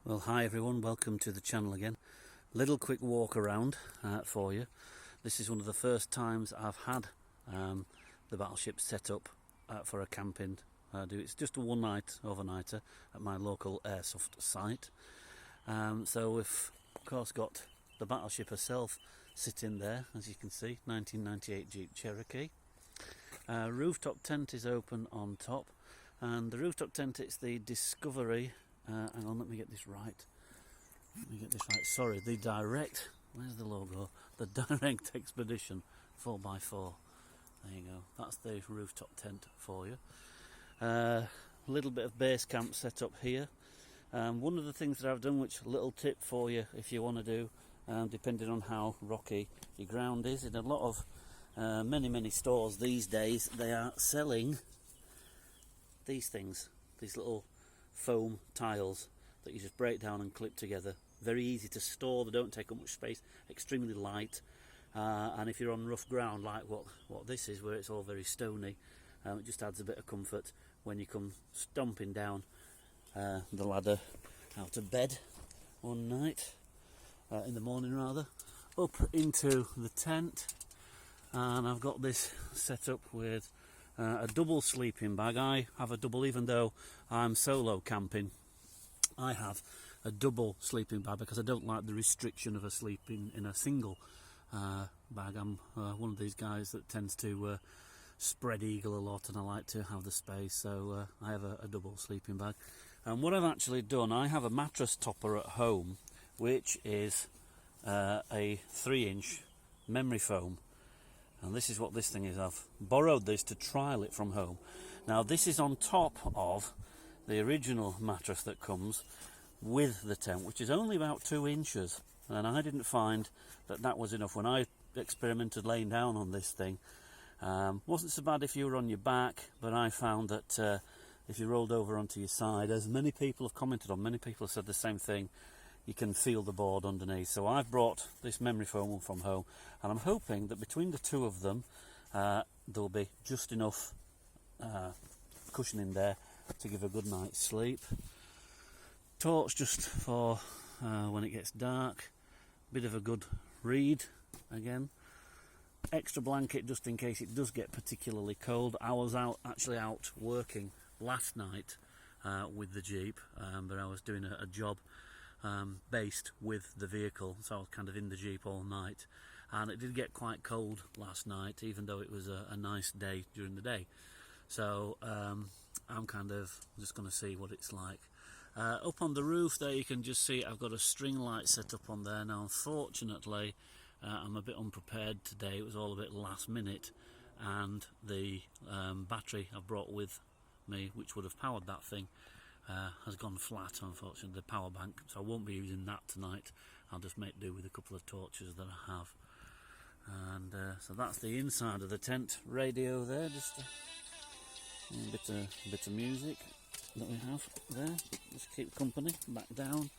Well, hi everyone, welcome to the channel again. Little quick walk around for you. This is one of the first times I've had the battleship set up for a camping. It's just a one night overnighter at my local airsoft site. So we've of course got the battleship herself sitting there, as you can see, 1998 Jeep Cherokee. Rooftop tent is open on top, and the rooftop tent, it's the Discovery. Hang on, let me get this right. Sorry, the Direct. Where's the logo? The Direct Expedition 4x4. There you go. That's the rooftop tent for you. A little bit of base camp set up here. One of the things that I've done, which little tip for you if you want to do, depending on how rocky your ground is, in a lot of many stores these days, they are selling these things, these little foam tiles that you just break down and clip together. Very easy to store, they don't take up much space, extremely light, and if you're on rough ground like what this is, where it's all very stony, it just adds a bit of comfort when you come stomping down the ladder out of bed one night, in the morning rather, up into the tent. And I've got this set up with a double sleeping bag. I have a double, even though I'm solo camping. I have a double sleeping bag because I don't like the restriction of a sleeping in a single bag. I'm one of these guys that tends to spread eagle a lot, and I like to have the space, so I have a double sleeping bag. And what I've actually done, I have a mattress topper at home, which is a 3-inch memory foam. And this is what this thing is. I've borrowed this to trial it from home. Now this is on top of the original mattress that comes with the tent, which is only about 2 inches. And I didn't find that that was enough. When I experimented laying down on this thing, wasn't so bad if you were on your back, but I found that if you rolled over onto your side, as many people have commented on, many people have said the same thing, you can feel the board underneath. So I've brought this memory foam one from home, and I'm hoping that between the two of them there'll be just enough cushioning there to give a good night's sleep. Torch just for when it gets dark, bit of a good read again. Extra blanket just in case it does get particularly cold. I was actually out working last night with the Jeep, but I was doing a job based with the vehicle, so I was kind of in the Jeep all night, and it did get quite cold last night, even though it was a nice day during the day. So I'm kind of just going to see what it's like. Up on the roof there, you can just see I've got a string light set up on there. Now unfortunately I'm a bit unprepared today. It was all a bit last minute, and the battery I brought with me, which would have powered that thing, has gone flat, unfortunately, the power bank, so I won't be using that tonight. I'll just make do with a couple of torches that I have. And so that's the inside of the tent. Radio there, just a bit of music that we have there, just keep company. Back down,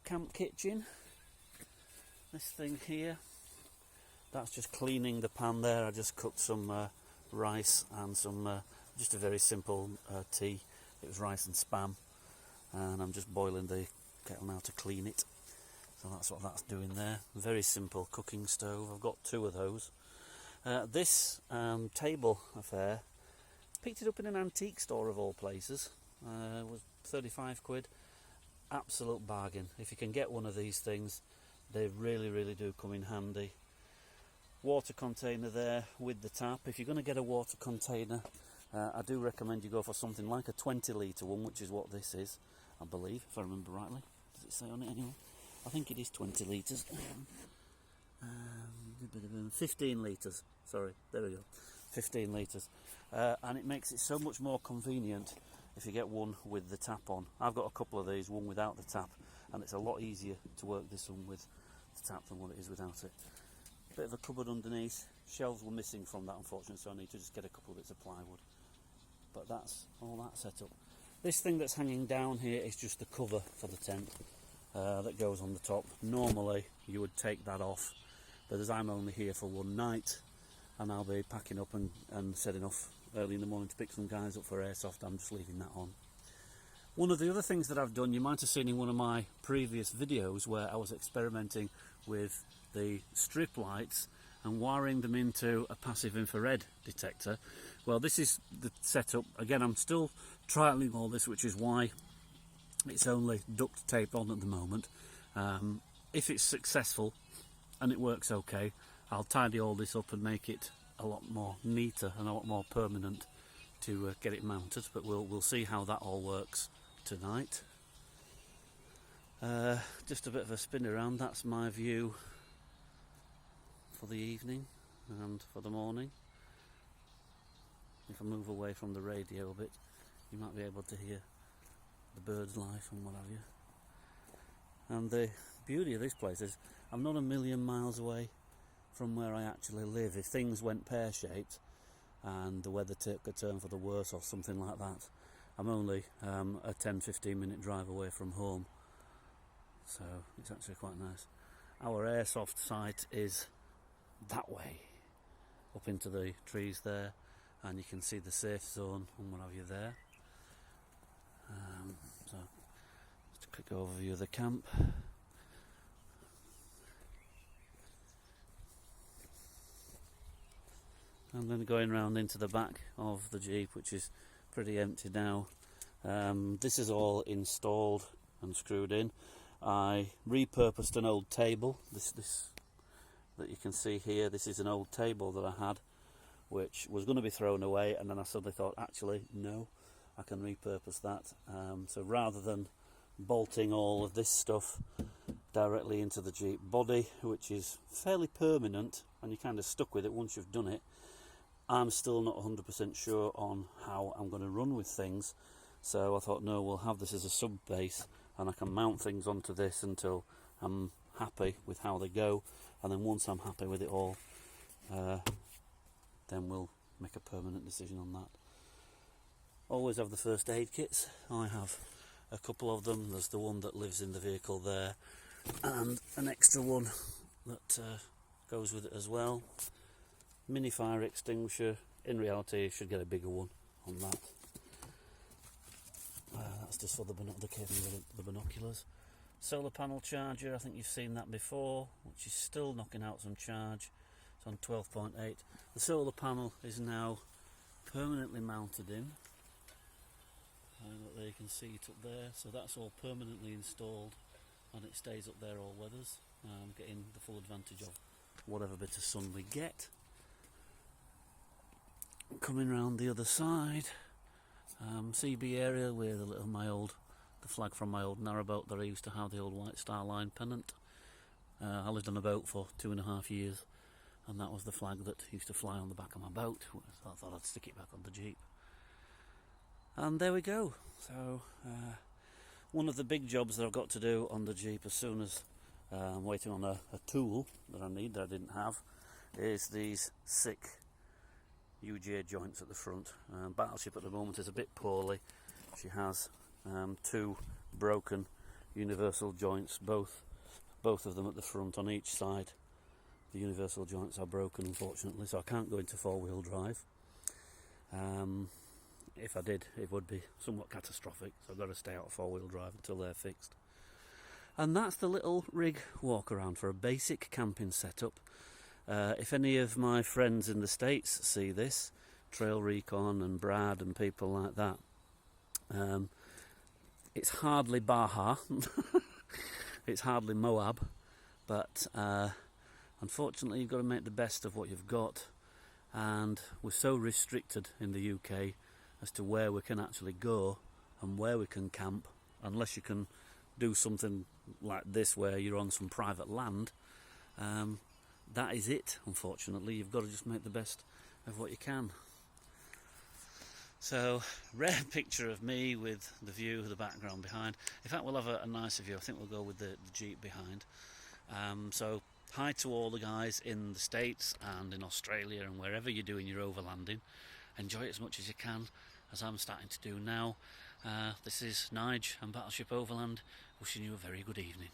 camp kitchen, this thing here, that's just cleaning the pan there. I just cooked some rice and some just a very simple tea. It was rice and spam, and I'm just boiling the kettle now to clean it. So that's what that's doing there. Very simple cooking stove. I've got 2 of those. This table affair, picked it up in an antique store of all places. It was 35 quid. Absolute bargain. If you can get one of these things, they really do come in handy. Water container there with the tap. If you're going to get a water container, I do recommend you go for something like a 20 litre one, which is what this is, I believe, if I remember rightly. Does it say on it anyway? I think it is 20 litres. 15 litres, sorry, there we go, 15 litres. And it makes it so much more convenient if you get one with the tap on. I've got a couple of these, one without the tap, and it's a lot easier to work this one with the tap than what it is without it. Bit of a cupboard underneath. Shelves were missing from that, unfortunately, so I need to just get a couple of bits of plywood. But that's all that set up. This thing that's hanging down here is just the cover for the tent that goes on the top. Normally you would take that off, but as I'm only here for one night and I'll be packing up and setting off early in the morning to pick some guys up for airsoft, I'm just leaving that on. One of the other things that I've done, you might have seen in one of my previous videos where I was experimenting with the strip lights and wiring them into a passive infrared detector. Well, this is the setup. Again, I'm still trialling all this, which is why it's only duct tape on at the moment. If it's successful and it works okay, I'll tidy all this up and make it a lot more neater and a lot more permanent to get it mounted, but we'll see how that all works tonight. Just a bit of a spin around. That's my view for the evening and for the morning. If I move away from the radio a bit, you might be able to hear the birds' life and what have you. And the beauty of this place is I'm not a million miles away from where I actually live. If things went pear-shaped and the weather took a turn for the worse or something like that, I'm only a 10-15 minute drive away from home, so it's actually quite nice. Our airsoft site is that way, up into the trees there, and you can see the safe zone and what have you there. So just a quick overview of the camp. I'm then going round into the back of the Jeep, which is pretty empty now. This is all installed and screwed in. I repurposed an old table. This that you can see here, this is an old table that I had, which was going to be thrown away, and then I suddenly thought, actually, no, I can repurpose that. So rather than bolting all of this stuff directly into the Jeep body, which is fairly permanent, and you're kind of stuck with it once you've done it, I'm still not 100% sure on how I'm going to run with things. So I thought, no, we'll have this as a sub base, and I can mount things onto this until I'm happy with how they go, and then once I'm happy with it all, then we'll make a permanent decision on that. Always have the first aid kits. I have a couple of them. There's the one that lives in the vehicle there, and an extra one that goes with it as well. Mini fire extinguisher. In reality, you should get a bigger one on that. That's just for the binoculars. Solar panel charger, I think you've seen that before, which is still knocking out some charge. It's on 12.8. The solar panel is now permanently mounted in. Look there, you can see it up there. So that's all permanently installed, and it stays up there all weathers, getting the full advantage of whatever bit of sun we get. Coming round the other side, CB area with the flag from my old narrowboat that I used to have, the old White Star Line pennant. I lived on a boat for 2.5 years, and that was the flag that used to fly on the back of my boat, so I thought I'd stick it back on the Jeep. And there we go. So one of the big jobs that I've got to do on the Jeep, as soon as I'm waiting on a tool that I need that I didn't have, is these sick UJ joints at the front. Battleship at the moment is a bit poorly. She has 2 broken universal joints, both of them at the front on each side. The universal joints are broken, unfortunately, so I can't go into 4-wheel drive. If I did, it would be somewhat catastrophic, so I've got to stay out of 4-wheel drive until they're fixed. And that's the little rig walk around for a basic camping setup. If any of my friends in the States see this, Trail Recon and Brad and people like that, it's hardly Baja, it's hardly Moab, but unfortunately you've got to make the best of what you've got, and we're so restricted in the UK as to where we can actually go and where we can camp, unless you can do something like this where you're on some private land. That is it, unfortunately. You've got to just make the best of what you can. So, rare picture of me with the view, the background behind. In fact, we'll have a nicer view. I think we'll go with the Jeep behind. So, hi to all the guys in the States and in Australia and wherever you're doing your overlanding. Enjoy it as much as you can, as I'm starting to do now. This is Nige and Battleship Overland, wishing you a very good evening.